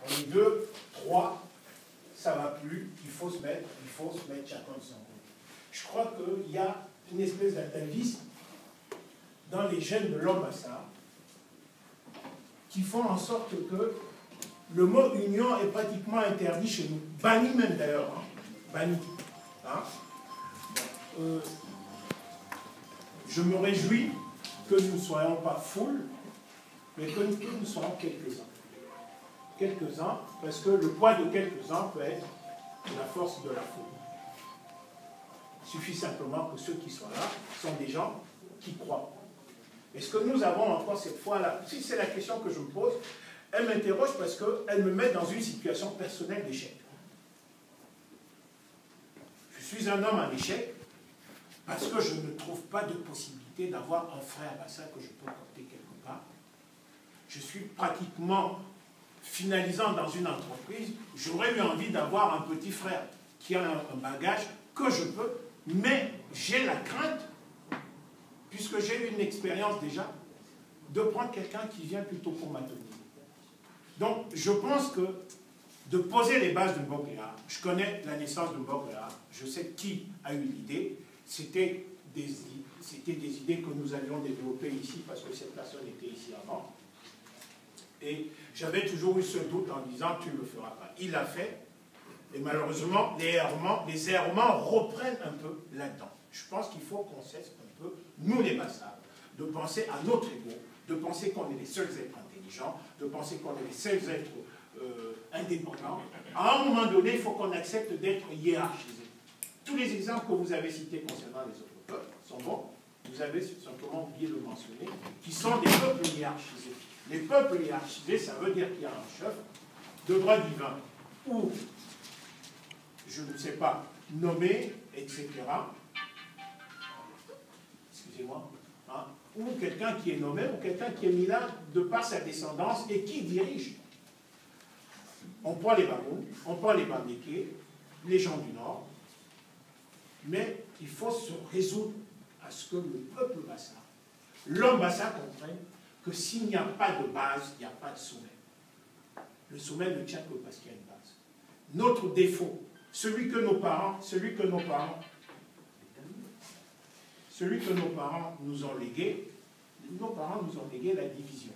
On est 2, 3, ça ne va plus, il faut se mettre chacun de son côté. Je crois qu'il y a une espèce d'atavisme dans les gènes de l'Ambassa qui font en sorte que le mot union est pratiquement interdit chez nous. Banni même d'ailleurs. Hein. Banni. Hein. Je me réjouis que nous ne soyons pas foule, mais que nous soyons quelques-uns. Quelques-uns, parce que le poids de quelques-uns peut être la force de la foule. Il suffit simplement que ceux qui soient là sont des gens qui croient. Est-ce que nous avons encore cette foi-là? Si c'est la question que je me pose, elle m'interroge parce qu'elle me met dans une situation personnelle d'échec. Je suis un homme en échec parce que je ne trouve pas de possibilité d'avoir un frère à ça que je peux porter quelque part. Je suis pratiquement finalisant dans une entreprise, j'aurais eu envie d'avoir un petit frère qui a un bagage que je peux, mais j'ai la crainte, puisque j'ai eu une expérience déjà, de prendre quelqu'un qui vient plutôt pour m'atteindre. Donc, je pense que de poser les bases de Mbokera, je connais la naissance de Mbokera, je sais qui a eu l'idée, c'était des idées que nous avions développées ici, parce que cette personne était ici avant. Et j'avais toujours eu ce doute en disant, tu ne le feras pas. Il l'a fait, et malheureusement, les errements reprennent un peu là-dedans. Je pense qu'il faut qu'on cesse un peu, nous les Bassards, de penser à notre ego, de penser qu'on est les seuls êtres intelligents, de penser qu'on est les seuls êtres indépendants. À un moment donné, il faut qu'on accepte d'être hiérarchisés. Tous les exemples que vous avez cités concernant les autres peuples sont bons. Vous avez simplement oublié de le mentionner, qui sont des peuples hiérarchisés. Les peuples hiérarchisés, ça veut dire qu'il y a un chef de droit divin, ou, je ne sais pas, nommé, etc. Excusez-moi. Hein, ou quelqu'un qui est nommé, ou quelqu'un qui est mis là de par sa descendance et qui dirige. On prend les Bamoun, on prend les Bameke, les gens du Nord, mais il faut se résoudre à ce que le peuple Bassa, l'homme Bassa comprenne que s'il n'y a pas de base, il n'y a pas de sommet. Le sommet ne tient que parce qu'il y a une base. Notre défaut, celui que nos parents nous ont légué, la division.